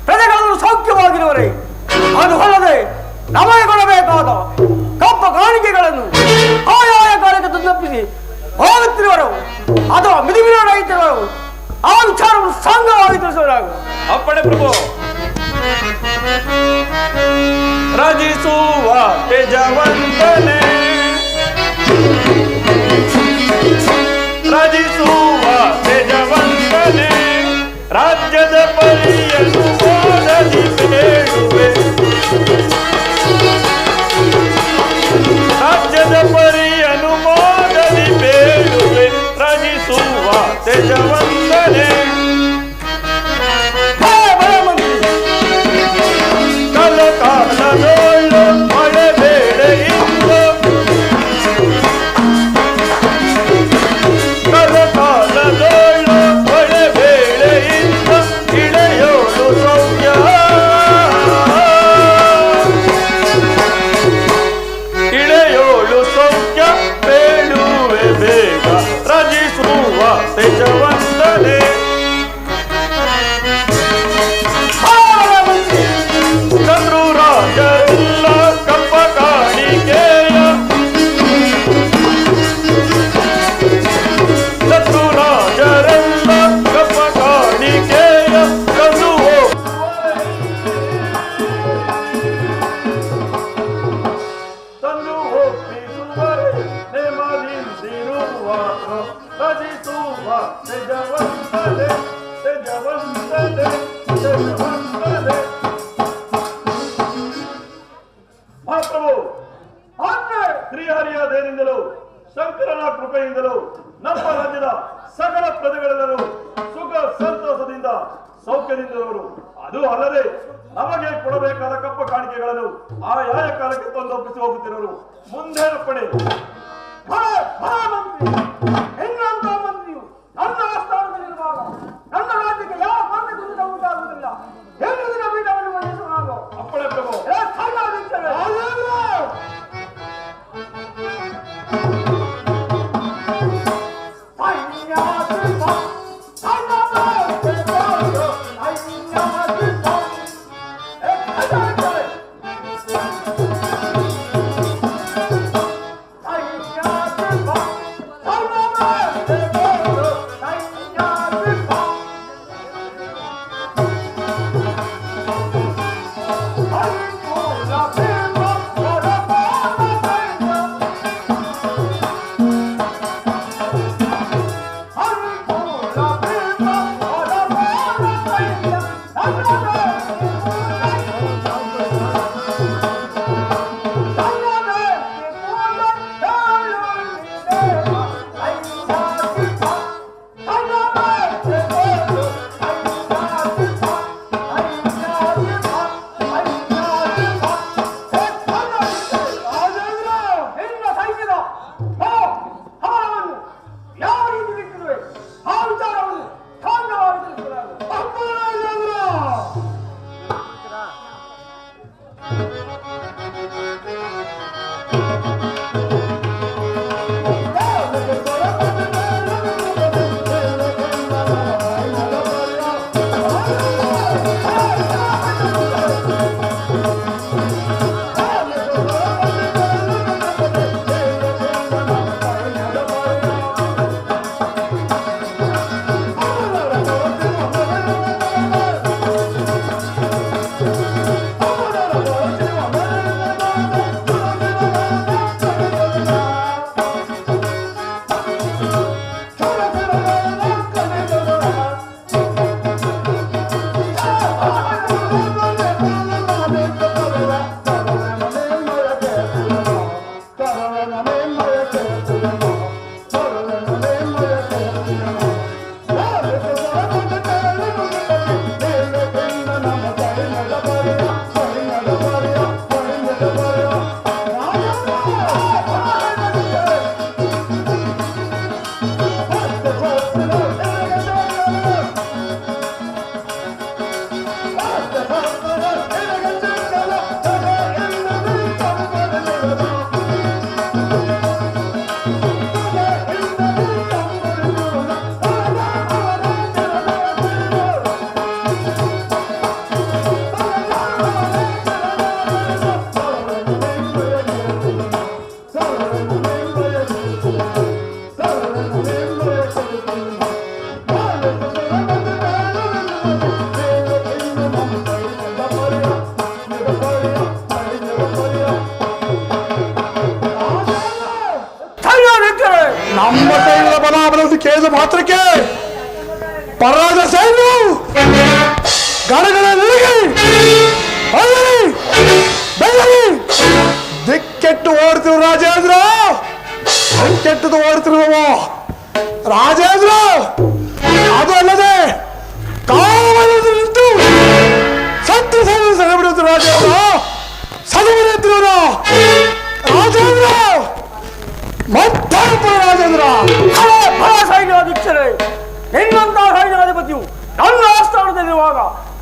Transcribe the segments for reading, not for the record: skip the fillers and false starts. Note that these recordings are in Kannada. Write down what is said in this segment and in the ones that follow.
ಪ್ರಜೆಗಳನ್ನು ಸೌಖ್ಯವಾಗಿರುವರೆ ಅದು ಅಲ್ಲದೆ ನಮಗೆ ಕೊಡಬೇಕಾದ ಕಪ್ಪ ಕಾಣಿಕೆಗಳನ್ನು ಆಯಾಯ ಕಾಲಕ್ಕೆ ತಪ್ಪಿಸಿ ಹೋಗುತ್ತಿರುವರು ಅಥವಾ ಮಿದಿಮಿನ ರೈತರು ಆ ವಿಚಾರವನ್ನು ಸಂಘವಾಗಿ ತಿಳಿಸುವರಾಗ. ಅಪ್ಪಣೆ ಪ್ರಭು. ರಾಜಿಸುವ ತೇಜವಂತನೇ, ರಾಜಿಸುವ ತೇಜವಂತನೇ, ರಾಜ್ಯದ ಪರಿಯನ್ನು ಓದಲಿ ಬೇಡುವೆ, ರಾಜ್ಯದ ಪರಿಯನ್ನು ಓದಲಿ ಬೇಡುವೆ, ರಾಜಿಸುವ ತೇಜವಂತನೇ. ಕಾಲಕಾಲದೊಳ್ಳು ಮಳೆ ಬೇಳೆಯಿಂದ, ಕಾಲಕಾಲದೊಳ್ಳು ಮಳೆ ಬೇಳೆಯಿಂದ ಇಳೆಯೋಳು ಸೌಖ್ಯ, ಇಳೆಯೋಳು ಸೌಖ್ಯ ಬೇಡುವೆ ಬೇಗ, ರಜಿಸುವ ತೇಜವಂತನೇ. ರಾಜರೆಲ್ಲ ಕಪ್ಪ ಕಾಣಿಕೆಯ, ಶತ್ರು ರಾಜರೆಲ್ಲ ಕಪ್ಪ ಕಾಣಿಕೆಯ ತಂದು ತಂದು ಒಪ್ಪಿಸುವರೆ ನೆಮ್ಮದಿಂದಿರುವ, ರಚಿಸುವ ತೇಜವಂತನೇ, ತೇಜವಂತನೇ, ತೇಜವಂತನೇ. ಮಹಾಪ್ರಭು, ಶ್ರೀಹರಿಯ ದಯೆಯಿಂದಲೂ ಶಂಕರನ ಕೃಪೆಯಿಂದಲೂ ನಮ್ಮ ರಾಜ್ಯದ ಸಕಲ ಪ್ರಜೆಗಳೆಲ್ಲರೂ ಸುಖ ಸಂತೋಷದಿಂದ ಸೌಖ್ಯದಿಂದಿರುವರು. ಅದು ಅಲ್ಲದೆ ನಮಗೆ ಕೊಡಬೇಕಾದ ಕಪ್ಪ ಕಾಣಿಕೆಗಳನ್ನು ಆಯಾಯ ಕಾಲಕ್ಕೆ ತಂದೊಪ್ಪಿಸಿ ಹೋಗುತ್ತಿರುವರು. ಮುಂದೇನಪ್ಪಣೆ? ಹೆಂಗಂತ ಮಂತ್ರಿಯು ನನ್ನ ಆಸ್ಥಾನದಲ್ಲಿರುವಾಗ ನನ್ನ ರಾಜ್ಯಕ್ಕೆ ಯಾವ ಮಾನ್ಯ ಕುರಿತ ಉಂಟಾಗುವುದಿಲ್ಲ. ಹೆಂಗದಿನ ಪೀಠವನ್ನು ಮಂಡಿಸುವ ನಾನು ಅಪ್ಪಣೆ ಪ್ರಭು. I ನಮ್ಮ ಸೈನ್ಯದ ಬಲಾಬಲವನ್ನು ಕೇಳಿದ ಮಾತ್ರಕ್ಕೆ ಪರಾಜ ಸೈನ್ಯವು ಗಣಗಳ ದಿಕ್ಕೆಟ್ಟು ಓಡ್ತಿರು ರಾಜೇಂದ್ರ, ದಿಕ್ಕೆಟ್ಟದು ಓಡ್ತಿರುವವ ರಾಜೇಂದ್ರ. ಅದು ಅಲ್ಲದೆ ಕಾವಲು ನಿಂತು ಸತ್ತು ಸೆರೆ ಬಿಡುವುದು ರಾಜೇಂದ್ರ, ಸದವರೆತ್ತಿರುವ ರಾಜೇಂದ್ರ, ರಾಜೇಂದ್ರ. ಸೈನ್ಯಾಧೀಕ್ಷರೇ, ನಿನ್ನಂತ ಸೈನ್ಯಾಧಿಪತಿಯು ನನ್ನ ಆಸ್ಥಾನದಲ್ಲಿರುವಾಗ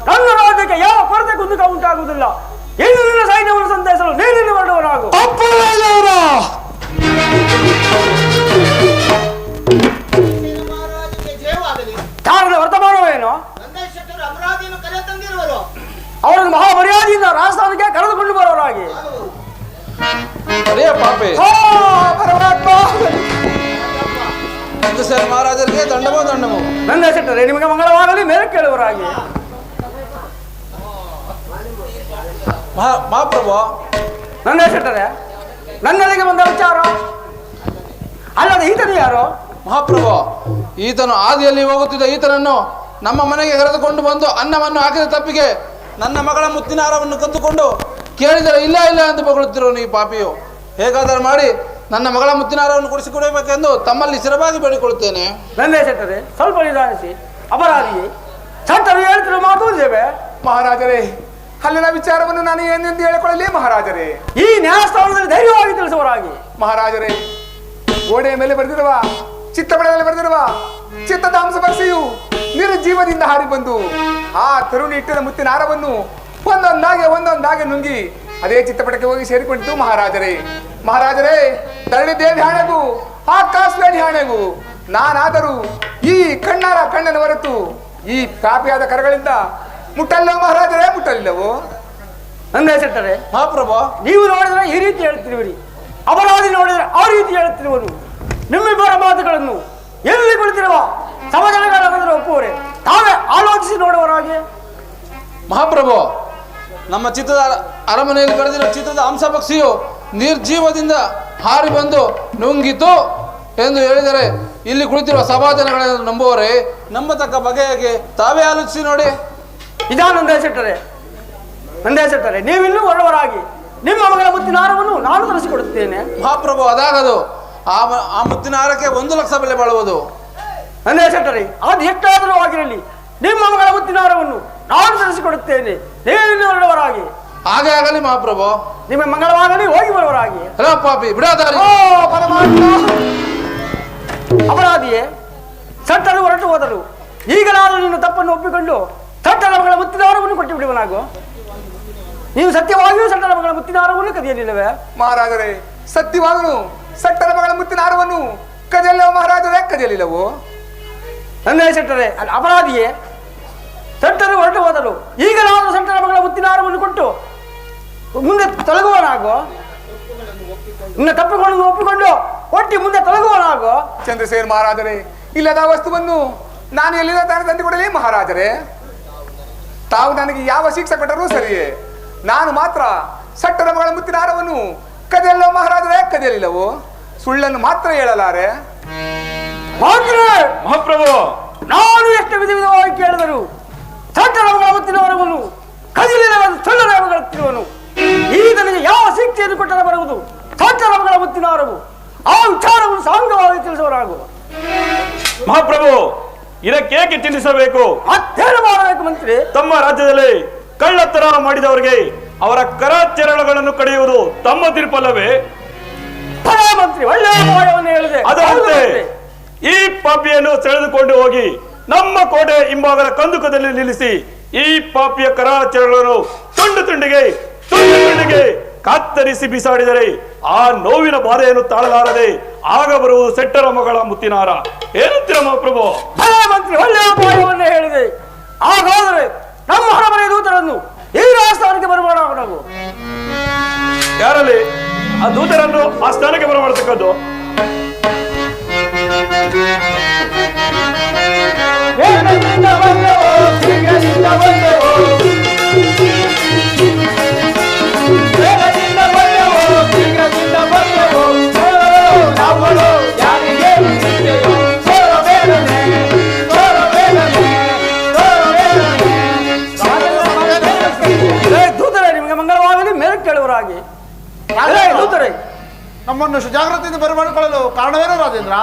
ನನ್ನ ರಾಜ್ಯಕ್ಕೆ ಯಾವ ಕೊರತೆ ಕುಂದುಕ ಉಂಟಾಗುವುದಿಲ್ಲ. ಇನ್ನು ನಿನ್ನ ಸೈನ್ಯವನ್ನು ಸಂತೈಸಲು ನೀರಿನ ಹೊರಡುವನಾಗು. ಕಾರಣದ ವರ್ತಮಾನವೇನು? ಅವರನ್ನು ಮಹಾಮರ್ಯಾದೆಯಿಂದ ರಾಜಸ್ಥಾನಕ್ಕೆ ಕರೆದುಕೊಂಡು ಬರೋರಾಗಿ. ಮಹಾರಾಜರಿಗೆ ದಂಡಮೋ ದಂಡಮೋ. ನನ್ನ ಶೆಟ್ಟರೆ, ನಿಮಗೆ ಮಂಗಳವಾಗಲಿ ಮೇಲೆ ಕೇಳುವರಾಗಿ. ಮಹಾಪ್ರಭು, ನನ್ನ ಶೆಟ್ಟರೆ, ನನ್ನಲ್ಲಿಗೆ ಬಂದ ವಿಚಾರ ಅಲ್ಲದೆ ಈತನು ಯಾರು? ಮಹಾಪ್ರಭು, ಈತನು ಆದಿಯಲ್ಲಿ ಹೋಗುತ್ತಿದ್ದ ಈತನನ್ನು ನಮ್ಮ ಮನೆಗೆ ಕರೆದುಕೊಂಡು ಬಂದು ಅನ್ನವನ್ನು ಹಾಕಿದ ತಪ್ಪಿಗೆ ನನ್ನ ಮಗಳ ಮುತ್ತಿನ ಹಾರವನ್ನು ಕದ್ದುಕೊಂಡು ಕೇಳಿದರೆ ಇಲ್ಲ ಇಲ್ಲ ಎಂದು ಬಗಳುತ್ತಿರುವನು ಈ ಪಾಪಿಯು. ಹೇಗಾದರೂ ಮಾಡಿ ನನ್ನ ಮಗಳ ಮುತ್ತಿನ ಹಾರವನ್ನು ಕೊಡಿಸಿಕೊಡಬೇಕೆಂದು ತಮ್ಮಲ್ಲಿ ಸ್ಥಿರವಾಗಿ ಬೇಡಿಕೊಳ್ಳುತ್ತೇನೆ. ನನ್ನ ಶೆಟ್ಟರೆ, ಸ್ವಲ್ಪ ನಿಧಾನಿಸಿ. ಅಪರಾಧಿಯೇ, ಶೆಟ್ಟರು ಹೇಳ್ತಿರುವ ಮಾತು ಇದ್ದೇವೆ. ಮಹಾರಾಜರೇ, ಅಲ್ಲಿನ ವಿಚಾರವನ್ನು ನಾನು ಏನೆಂದು ಹೇಳಿಕೊಳ್ಳಲಿ ಮಹಾರಾಜರೇ? ಈ ನ್ಯಾಯಸ್ಥಾನದಲ್ಲಿ ಧೈರ್ಯವಾಗಿ ತಿಳಿಸುವರಾಗಿ. ಮಹಾರಾಜರೇ, ಗೋಡೆಯ ಮೇಲೆ ಬರೆದಿರುವ ಚಿತ್ತಪಟದಲ್ಲಿ ಬರೆದಿರುವ ಚಿತ್ತದಾಂಶ ಬರ್ಸಿಯು ನಿರ್ಜೀವದಿಂದ ಹಾರಿ ಬಂದು ಆ ತರುಣಿ ಇಟ್ಟದ ಮುತ್ತಿನ ಹಾರವನ್ನು ಒಂದೊಂದಾಗೆ ನುಂಗಿ ಅದೇ ಚಿತ್ತಪಟಕ್ಕೆ ಹೋಗಿ ಸೇರಿಕೊಂಡಿತು ಮಹಾರಾಜರೇ. ಮಹಾರಾಜರೇ, ಧರಣಿ ದೇವಿ ಹಣೆಗೂ ಆಕಾಶವಾಣಿ ಹಣೆಗೂ ನಾನಾದರೂ ಈ ಕಣ್ಣನ್ನು ಹೊರತು ಈ ಕಾಪಿಯಾದ ಕರಗಳಿಂದ ಮುಟ್ಟಲ್ಲ ಮಹಾರಾಜರೇ, ಮುಟ್ಟಲಿಲ್ಲವೋ? ನನ್ನ ಶೆಟ್ಟರೆ, ಮಹಾಪ್ರಭು, ನೀವು ನೋಡಿದ್ರೆ ಈ ರೀತಿ ಹೇಳ್ತಿರುವಿರಿ, ಅಪರಾಧಿ ನೋಡಿದರೆ ಆ ರೀತಿ ಹೇಳ್ತಿರುವರು. ನಿಮ್ಮಿಬ್ಬರ ಮಾತುಗಳನ್ನು ಎಲ್ಲಿ ಕುಳಿತಿರುವ ಸಮಜನಗಳ ಒಪ್ಪುವರೆ ತಾವೇ ಆಲೋಚಿಸಿ ನೋಡುವರಾಗೆ. ಮಹಾಪ್ರಭು, ನಮ್ಮ ಚಿತ್ರದ ಅರಮನೆಯಲ್ಲಿ ಕರೆದಿರುವ ಚಿತ್ರದ ಹಂಸಪಕ್ಷಿಯು ನಿರ್ಜೀವದಿಂದ ಹಾರಿ ಬಂದು ನುಂಗಿತು ಎಂದು ಹೇಳಿದರೆ ಇಲ್ಲಿ ಕುಳಿತಿರುವ ಸಭಾಜನಗಳನ್ನು ನಂಬುವರೆ ನಂಬತಕ್ಕ ಬಗೆಯಾಗಿ ತಾವೇ ಆಲೋಚಿಸಿ ನೋಡಿ. ಇದಾನಂದ ಶೆಟ್ಟರೆ, ನಂದೇ ಶೆಟ್ಟರೆ, ನೀವಿನ್ನೂ ಹೊರವರಾಗಿ ನಿಮ್ಮ ಮಗಳ ಮುತ್ತಿನ ಹಾರವನ್ನು ನಾನು ತರಿಸಿಕೊಡುತ್ತೇನೆ. ಮಹಾಪ್ರಭು, ಅದಾಗದು. ಆ ಮುತ್ತಿನ ಹಾರಕ್ಕೆ 1 ಲಕ್ಷ ಬೆಲೆ ಬಾಳುವುದು. ನಂದೇ ಶೆಟ್ಟರೆ, ಅದು ಎಷ್ಟಾದರೂ ಆಗಿರಲಿ, ನಿಮ್ಮ ಮಗಳ ಮುತ್ತಿನ ಹಾರವನ್ನು ನಾನು ತರಿಸಿಕೊಡುತ್ತೇನೆ. ನೀವಿನ್ನೂ ಹೊರಡುವರಾಗಿ. ಹಾಗೆ ಆಗಲಿ ಮಹಾಪ್ರಭು. ನಿಮ್ಮ ಮಂಗಳವಾಗಲಿ, ಹೋಗಿ ಬರುವರಾಗಿ. ಹಲೋ ಪಾಪಿ, ಬಿಡಾದಾರಿ. ಅಪರಾಧಿಯೇ, ಶೆಟ್ಟರು ಹೊರಟು ಹೋದರು. ಈಗಲಾದರೂ ನಿನ್ನ ತಪ್ಪನ್ನು ಒಪ್ಪಿಕೊಂಡು ಶೆಟ್ಟರ ಮಗಳ ಮುತ್ತಿನ ಹಾರವನ್ನು ಕೊಟ್ಟು ಬಿಡುವನಾಗು. ನೀವು ಸತ್ಯವಾಗಿಯೂ ಶೆಟ್ಟರ ಮಗಳ ಮುತ್ತಿನ ಹಾರವನ್ನು ಕದಿಯಲಿಲ್ಲವೇ? ಮಹಾರಾಜರೇ, ಸತ್ಯವಾಗನು ಸಟ್ಟರ ಮಗಳ ಮುತ್ತಿನ ಹಾರವನ್ನು ಕದಿಯಲ್ಲವೋ ಮಹಾರಾಜರೇ, ಕದಿಯಲಿಲ್ಲವೋ? ನನ್ನ ಸೆಟ್ಟರೆ ಅದು ಅಪರಾಧಿಯೇ? ಸೆಟ್ಟರು ಹೊರಟು ಹೋದರು. ಈಗ ನಾವು ಸೆಟ್ಟರ ಮಗಳ ಮುತ್ತಿನ ಹಾರವನ್ನು ಕೊಟ್ಟು ಮುಂದೆ ತೊಲಗುವನಾಗೋ, ನಿನ್ನ ತಪ್ಪಿಕೊಂಡು ಒಪ್ಪಿಕೊಂಡು ಒಟ್ಟಿ ಮುಂದೆ ತೊಲಗುವನಾಗೋ. ಚಂದ್ರಸೇನ ಮಹಾರಾಜರೇ, ಇಲ್ಲದ ವಸ್ತುವನ್ನು ನಾನು ಎಲ್ಲಿಂದ ತಂದು ಕೊಡಲಿ ಮಹಾರಾಜರೇ? ತಾವು ನನಗೆ ಯಾವ ಶಿಕ್ಷೆ ಕೊಟ್ಟರೂ ಸರಿಯೇ, ನಾನು ಮಾತ್ರ ಸಟ್ಟರ ಮಗಳ ಮುತ್ತಿನ ಹಾರವನ್ನು ಕದಿಯಲ್ಲೋ ಮಹಾರಾಜರೇ, ಕದಿಯಲಿಲ್ಲವೋ? ಸುಳ್ಳನ್ನು ಮಾತ್ರ ಹೇಳಲಾರೆ. ಮಹಾಪ್ರಭು, ನಾನು ಎಷ್ಟು ವಿಧ ವಿಧವಾಗಿ ಕೇಳಿದರು ಸಟ್ಟರ ಮಗಳ ಮುತ್ತಿನ ಹಾರವನ್ನು ಕದಿಯಲಿಲ್ಲವೆಂದು ಸುಳ್ಳನ್ನು ಈ ನನಗೆ ಯಾವ ಶಿಕ್ಷೆಯನ್ನು ಕೊಟ್ಟರೆ ಬರುವುದು ಸಟ್ಟರ ಮಗಳ ಮುತ್ತಿನ ಹಾರವು? ಆ ವಿಚಾರವನ್ನು ಸಾಂಗವಾಗಿ ತಿಳಿಸುವರಾಗು. ಮಹಾಪ್ರಭು, ಇದಕ್ಕೇಕೆ ಚಿಂತಿಸಬೇಕು? ಮತ್ತೇನು ಮಾಡಬೇಕು ಮಂತ್ರಿ? ತಮ್ಮ ರಾಜ್ಯದಲ್ಲಿ ಕಳ್ಳತನ ಮಾಡಿದವರಿಗೆ ಅವರ ಕರಾಚರಣೆಗಳನ್ನು ಕಡಿಯುವುದು ತಮ್ಮ ತೀರ್ಪಲ್ಲವೇ? ಮಂತ್ರಿ ಒಳ್ಳೆಯ ಮಾಯವನ್ನು ಹೇಳಿದೆ. ಅದರಂತೆ ಈ ಪಾಪಿಯನ್ನು ಸೆಳೆದುಕೊಂಡು ಹೋಗಿ ನಮ್ಮ ಕೋಟೆ ಹಿಂಭಾಗದ ಕಂದುಕದಲ್ಲಿ ನಿಲ್ಲಿಸಿ ಈ ಪಾಪಿಯ ಕರಾಚರಣೆಗಳನ್ನು ತುಂಡು ತುಂಡಿಗೆ ಕತ್ತರಿಸಿ ಬಿಸಾಡಿದರೆ ಆ ನೋವಿನ ಬಾಧೆಯನ್ನು ತಾಳಲಾರದೆ ಆಗ ಬರುವುದು ಸೆಟ್ಟರ ಮಗಳ ಮುತ್ತಿನಾರ. ಏನಂತೀರ ಮಹಾಪ್ರಭು? ಮಂತ್ರಿ ಒಳ್ಳೆಯ ಮಾಯವನ್ನು ಹೇಳಿದೆ. ಹಾಗಾದರೆ ನಮ್ಮ ಹರಮನೆ ದೂತರನ್ನು ಈ ರಾಜಸ್ಥಾನಕ್ಕೆ ಬರಬೇಡ. ನಾವು ಯಾರಲ್ಲಿ ಆ ದೂತರನ್ನು ಆ ಸ್ಥಾನಕ್ಕೆ ಬರಮಾಡತಕ್ಕದ್ದು? ದೂತರೇ, ನಿಮಗೆ ಮಂಗಳವಾಗಲಿ ಮೇಲೆ ಕೇಳುವರಾಗಿ. ದೂತರೇ, ನಮ್ಮನ್ನು ಜಾಗೃತಿಯಿಂದ ಬರಮಾಡಿಕೊಳ್ಳಲು ಕಾರಣವೇನೋ ರಾಜೇಂದ್ರ?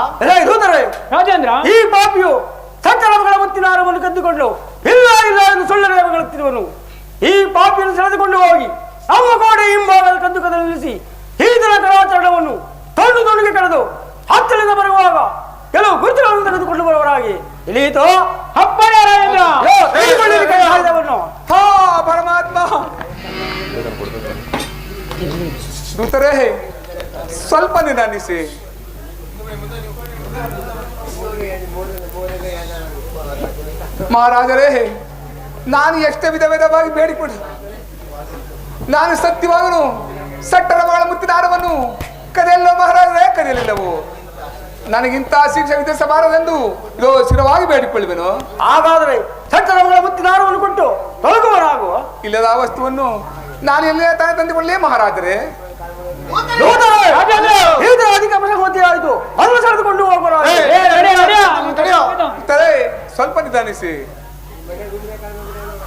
ದೂತರೇ, ರಾಜೇಂದ್ರ, ಈ ಪಾಪಿಯು ಸಟ್ಟರ ಮಗಳ ಮುತ್ತಿನ ಹಾರವನ್ನು ಕದ್ದುಕೊಂಡು ಇಲ್ಲ ಎಂದು ಸುಳ್ಳನೆ ಹೇಳುತ್ತಿರುವನು. ಈ ಪಾಪಿಯನ್ನು ಸೆಳೆದುಕೊಂಡು ಹೋಗಿ ನಮ್ಮ ಗೋಡೆ ಹಿಂಭಾಗದ ಕಂದುಕದಲ್ಲಿ ನಿಲ್ಲಿಸಿ ಈತನ ಕರಾಚರಣವನ್ನು ತೊಂಡು ತೊಂಡಿಗೆ ಕಳೆದು ಹತ್ತಲಿಂದ ಬರುವಾಗ ಕೆಲವು ಗುರುತುಗಳನ್ನು ತೆಗೆದುಕೊಂಡು ಬರುವರಾಗಿ ಇಳಿಯಿತು. ಅಪ್ಪಣೆ ರಾಜೇಂದ್ರ. ಹಾ ಪರಮಾತ್ಮ. ದೂತರೇ, ಸ್ವಲ್ಪ ನಿಧಾನಿಸಿ. ಮಹಾರಾಜರೇ, ನಾನು ಎಷ್ಟೇ ವಿಧ ವಿಧವಾಗಿ ಬೇಡಿಕೊಡಿ, ನಾನು ಸತ್ಯವಾಗನು ಸಟ್ಟರ ಮಗಳ ಮುತ್ತಿನ ಹಾರವನ್ನು ಕದಿಯಲ್ಲೋ ಮಹಾರಾಜರೇ, ಕದಿಯಲಿಲ್ಲವು? ನನಗಿಂತ ಶಿಕ್ಷೆ ವಿಧಿಸಬಾರದೆಂದು ಇದು ಸ್ಥಿರವಾಗಿ ಬೇಡಿಕೊಳ್ಳುವೆನು. ಹಾಗಾದರೆ ಸಟ್ಟರ ಮಗಳ ಮುತ್ತಿನ ಹಾರವನ್ನು ಕೊಟ್ಟು ತೊಲಗುವನಾಗುವ. ಇಲ್ಲದ ವಸ್ತುವನ್ನು ನಾನು ಎಲ್ಲಿಯೇ ತಾನೇ ತಂದುಕೊಳ್ಳಿ ಮಹಾರಾಜರೇ? ಅಧಿಕ ಪ್ರಸಂಗತಿ ಆಯಿತು, ಅದನ್ನು ಸೆಳೆದುಕೊಂಡು ಹೋಗೋಣ. ಸ್ವಲ್ಪ ನಿಧಾನಿಸಿ.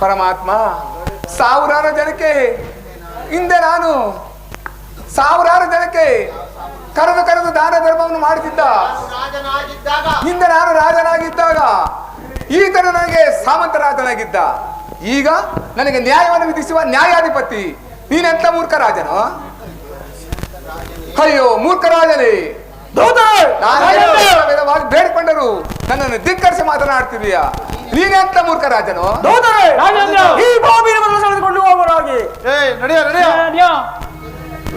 ಪರಮಾತ್ಮ, ಸಾವಿರಾರು ಜನಕ್ಕೆ ಹಿಂದೆ ನಾನು ಸಾವಿರಾರು ಜನಕ್ಕೆ ಕರೆದು ದಾನ ಧರ್ಮವನ್ನು ಮಾಡುತ್ತಿದ್ದ ಹಿಂದೆ ನಾನು ರಾಜನಾಗಿದ್ದಾಗ ಈತನ ನನಗೆ ಸಾಮಂತ ರಾಜನಾಗಿದ್ದ. ಈಗ ನನಗೆ ನ್ಯಾಯವನ್ನು ವಿಧಿಸುವ ನ್ಯಾಯಾಧಿಪತಿ ನೀನೆಂತ ಮೂರ್ಖ ರಾಜನು? ಅಯ್ಯೋ ಮೂರ್ಖ ರಾಜನೇ, ನಾನು ಬೇಡಿಕೊಂಡರು ನನ್ನನ್ನು ಧಿಕ್ಕರಿಸಿ ಮಾತನಾಡ್ತಿದೀಯಾ? ನೀನೆಂತ ಮೂರ್ಖ ರಾಜನು? ಸೆಳೆದುಕೊಂಡು ಹೋಗೋರಾಗಿ.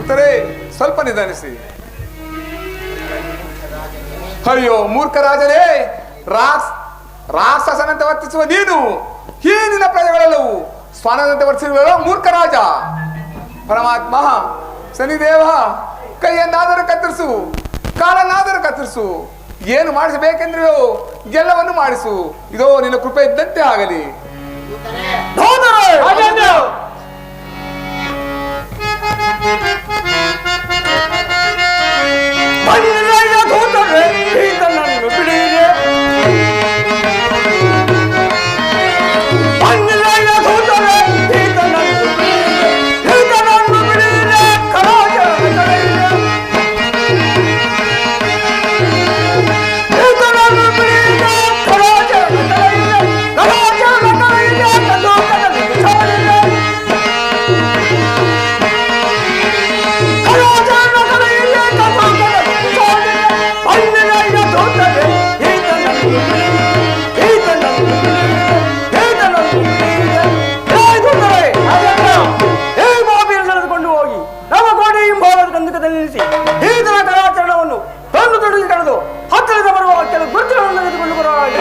ಉತ್ತರೇ, ಸ್ವಲ್ಪ ನಿಧಾನಿಸಿ. ಅಯ್ಯೋ ಮೂರ್ಖ ರಾಜನೇ, ರಾಕ್ಷಸನಂತೆ ವರ್ತಿಸುವ ನೀನು ಈ ನಿನ್ನ ಪ್ರಜೆಗಳೆಲ್ಲವೂ ಸ್ವಾನದಂತೆ ವರ್ತಿಸುವ ಮೂರ್ಖ ರಾಜ. ಪರಮಾತ್ಮ, ಶನಿದೇವ, ಕೈಯನ್ನಾದರೂ ಕತ್ತರಿಸು, ಕಾಲನ್ನಾದರೂ ಕತ್ತರಿಸು, ಏನು ಮಾಡಿಸಬೇಕೆಂದ್ರೆಯೋ ಎಲ್ಲವನ್ನು ಮಾಡಿಸು. ಇದೋ ನಿನ್ನ ಕೃಪೆ ಇದ್ದಂತೆ ಆಗಲಿ. ಹಿಂಭಾಗದ ಕಂದಕದಲ್ಲಿ ನಿಲ್ಲಿಸಿ ಈತನ ಕರಾಚರಣವನ್ನು ತಂದು ತೊಡಗಿ ಕಳೆದು ಹತ್ತಿರದ ಬರುವ ಕೆಲವು ಗುರುತುಗಳನ್ನು ತೆಗೆದುಕೊಂಡು ಬರುವಾಗ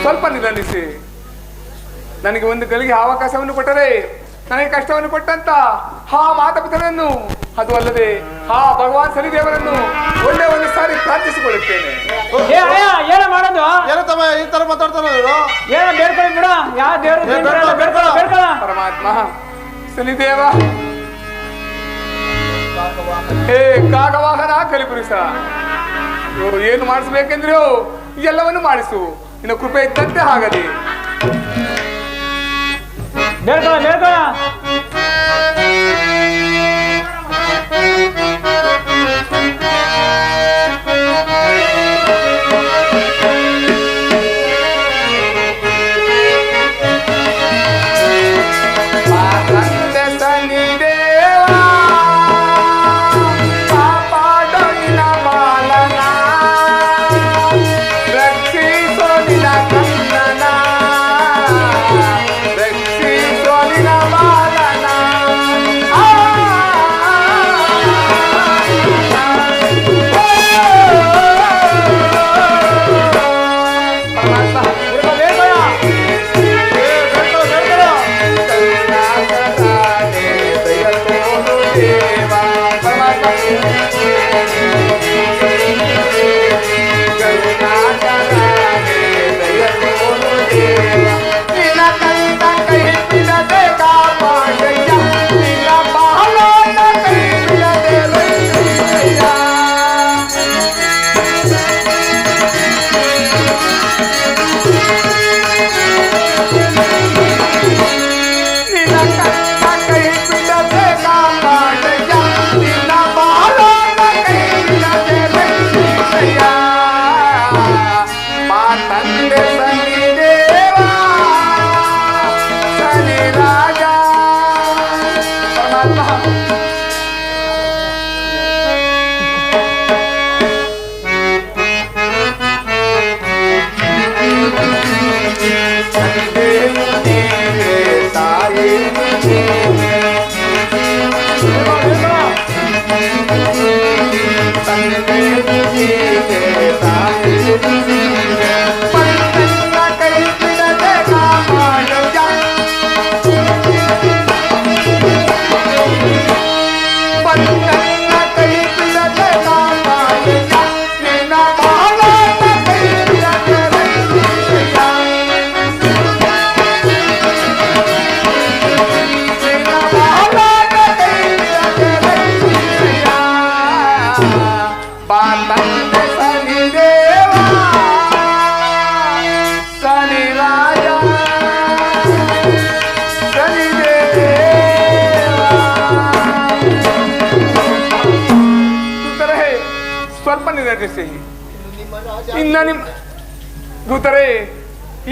ಸ್ವಲ್ಪ ನಿಧಾನಿಸಿ. ನನಗೆ ಒಂದು ಗಳಿಗೆ ಅವಕಾಶವನ್ನು ಕೊಟ್ಟರೆ ನನಗೆ ಕಷ್ಟವನ್ನು ಕೊಟ್ಟಂತ ಹಾ ಮಾತಾಪಿತರನ್ನು, ಅದು ಅಲ್ಲದೆ ಹಾ ಭಗವಾನ್ ಶನಿದೇವರನ್ನು ಒಳ್ಳೆ ಒಂದು ಸಾರಿ ಪ್ರಾರ್ಥಿಸಿಕೊಳ್ಳುತ್ತೇನೆ. ಏನ ಮಾಡೋದು? ಏನೋ ತಮ್ಮ ಈ ತರ ಮಾತಾಡ್ತಾನೆ ಇವರು. ಏನ ಬೇಡ್ಕೊಳ್ಳಿ ಬಿಡ. ಯಾವ ದೇವ್ರ ಪರಮಾತ್ಮ ಶನಿದೇವ, ಹೇ ಕಾಗವಾಹನ ಕಲಿಪುರುಷ, ಇವರು ಏನು ಮಾಡಿಸ್ಬೇಕೆಂದ್ರು ಎಲ್ಲವನ್ನು ಮಾಡಿಸು. ಇನ್ನು ಕೃಪೆ ಇದ್ದಂತೆ ಆಗಲಿ.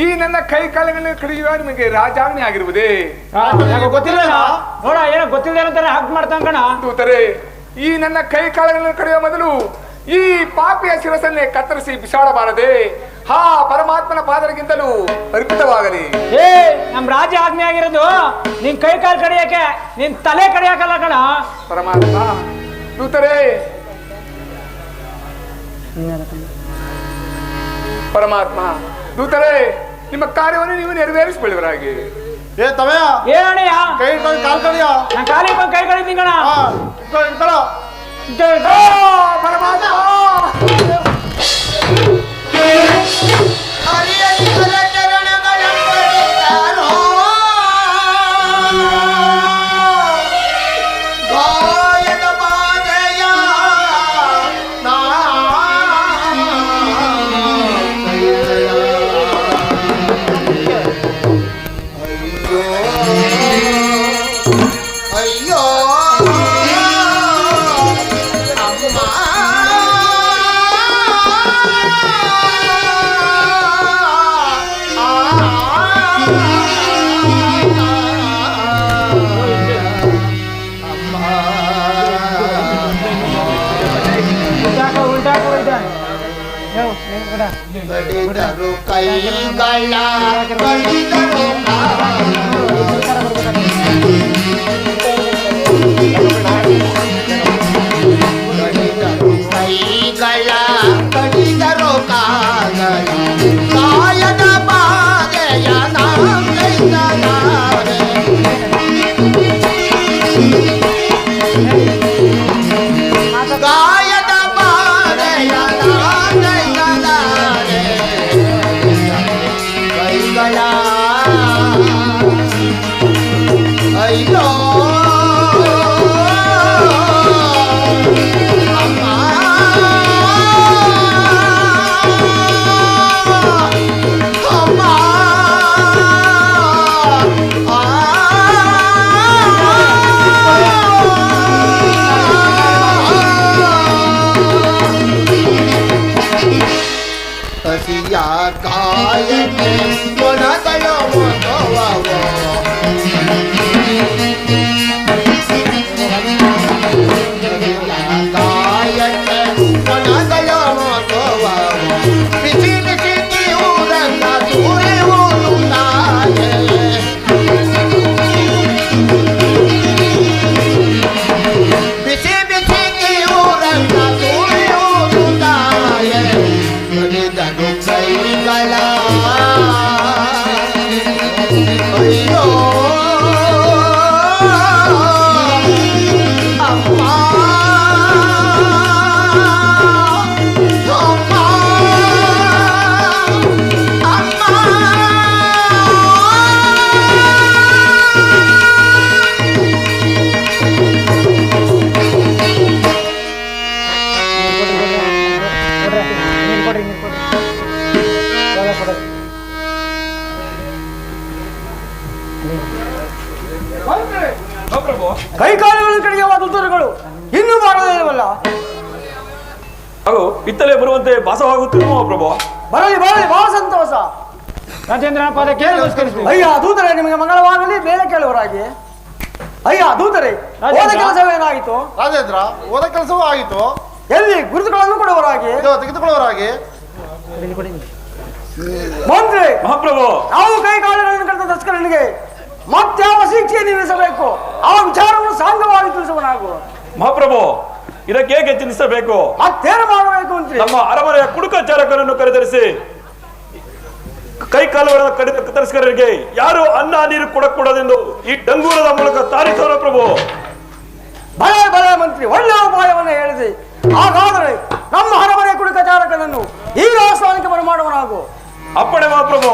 ಈ ನನ್ನ ಕೈ ಕಾಲುಗಳನ್ನು ಕಡಿಯುವ ನಿಮಗೆ ರಾಜಾಜ್ಞೆ ಆಗಿರುವುದೇ? ಗೊತ್ತಿಲ್ಲ ನೋಡ, ಏನೋ ಗೊತ್ತಿಲ್ಲ ಅಂತಾರೆ ಹಾಕ್ ಮಾಡ್ತಾನ ಕಣ. ದೂತರೆ, ಈ ನನ್ನ ಕೈ ಕಾಲುಗಳನ್ನು ಕಡಿಯುವ ಮೊದಲು ಈ ಪಾಪಿಯ ಶಿರಸನ್ನೇ ಕತ್ತರಿಸಿ ಬಿಸಾಡಬಾರದೆ. ಹಾ ಪರಮಾತ್ಮನ ಪಾದರಿಗಿಂತಲೂ ಅರ್ಪಿತವಾಗಲಿ. ನಮ್ ರಾಜ ಆಜ್ಞೆ ಆಗಿರೋದು ನಿನ್ ಕೈ ಕಾಲು ಕಡಿಯಕ್ಕೆ, ನಿನ್ ತಲೆ ಕಡಿಯಾಕಲ್ಲ ಕಣ. ಪರಮಾತ್ಮ, ದೂತರೆ, ಪರಮಾತ್ಮ, ದೂತರೆ, ನಿಮ್ಮ ಕಾರ್ಯವನ್ನು ನೀವು ನೆರವೇರಿಸಿಕೊಳ್ಳುವರಾಗಿ. ಏ ತವಯ, ಏನಯ್ಯ ಕೈ ಕಾಲ್ ಕಡಿಯ. ನಾನು ಕಾಲಿ ಕೈ ಕಡಿತೀನಿ ಕಣ. ಇಟ್ಕೊಳ್ಳೋ. ಪರಮಾತ್ಮ, ಕಡಿದರು ಕೈಗಳ ಕಡಿದರು ಕೈಗಳ ಕಡಿದರು ಕಾಗಳ ಕಾಯದ ಬಾಧೆಯ ನಾಗೈತನಾರೆ ಗಾಯದ ಬಾಧೆಯ ನಾಗೈತನಾರೆ ಕೈಗಳ ಅಯ್ಯೋ ಹಸಿಯ ಕಾಯಕ್ಕೆ ಮೊಣಗಳ ಮೊಗವೋ ಕಾಯಕ್ಕೆ ಮೊಣಗಳ ಮೊಗವೋ ಬಿಸಿ ಬಿಸಿ ಊರನ್ನ ಸೂರ್ಯವುದು ನಾಯೇ ಬಿಸಿ ಬಿಸಿ ಊರನ್ನ ಸೂರ್ಯವುದು ನಾಯೇ ಕಡಿದರು ಕೈಗಳ ಅಯ್ಯೋ ಅಮ್ಮ ಅಮ್ಮ ಅಮ್ಮ ಕೈ ಕಾಲುಗಳು ಕಡಿಯುವ ದುರ್ಗಗಳು ಇನ್ನೂ ಮಾಡದೇ ಇಲ್ಲವಲ್ಲ. ಹಾಗೂ ಇತ್ತಲೇ ಬರುವಂತೆ ಭಾಸವಾಗುತ್ತಿರುವ ಪ್ರಭು. ಬರಲಿ ಬರಲಿ, ಬಹಳ ಸಂತೋಷ. ರಾಜೇಂದ್ರನ ಪಾದ ಕೇಳಿ ನಮಸ್ಕರಿಸ್ತೀವಿ. ಅಯ್ಯ ದೂತರೆ, ನಿಮಗೆ ಮಂಗಳವಾಗಲಿ, ಬೇರೆ ಕೇಳುವರಾಗಿ. ಅಯ್ಯ ದೂತರೆ, ಹೋದ ಕೆಲಸವೇನಾಗಿತ್ತು? ರಾಜೇಂದ್ರ, ಹೋದ ಕೆಲಸವೂ ಆಗಿತ್ತು. ಎಲ್ಲಿ ಗುರುತುಗಳನ್ನು ಕೊಡುವರಾಗಿ? ಇದು ತೆಗೆದುಕೊಳ್ಳುವರಾಗಿ. ಮಂತ್ರಿ ಮಹಾಪ್ರಭು, ನಾವು ಕೈ ಕಾಲುಗಳನ್ನು ಕರೆದ ತಸ್ಕರನಿಗೆ ಮತ್ಯಾವ ಶಿಕ್ಷೆ ನಿಲ್ಲಿಸಬೇಕು, ಆ ವಿಚಾರವನ್ನು ಸಾಂಗವಾಗಿ ತಿಳಿಸುವ ನಾವು. ಮಹಾಪ್ರಭು, ಇದಕ್ಕೆ ಹೇಗೆ ಚಿಂತಿಸಬೇಕು? ಮತ್ತೇನು ಮಾಡಬೇಕು ಅಂತ ನಮ್ಮ ಅರಮನೆಯ ಕುಡುಕ ಚಾಲಕರನ್ನು ಕರೆತರಿಸಿ ಕೈ ಕಾಲುಗಳ ಕತ್ತರಿಸಿಕರಿಗೆ ಯಾರು ಅನ್ನ ನೀರು ಕೊಡಕೂಡದೆಂದು ಈ ಡಂಗೂರದ ಮೂಲಕ ತಾರಿಸೋಣ ಪ್ರಭು. ಭಯ ಭಯ ಮಂತ್ರಿ, ಒಳ್ಳೆಯ ಉಪಾಯವನ್ನು ಹೇಳಿದೆ. ಹಾಗಾದರೆ ನಮ್ಮ ಅರಮನೆ ಕುಡುಕ ಚಾಲಕನನ್ನು ಈ ಆಸ್ಥಾನಕ್ಕೆ ಬರಮಾಡುವನಾಗು. ಅಪ್ಪಣೆ ಮಹಾಪ್ರಭು.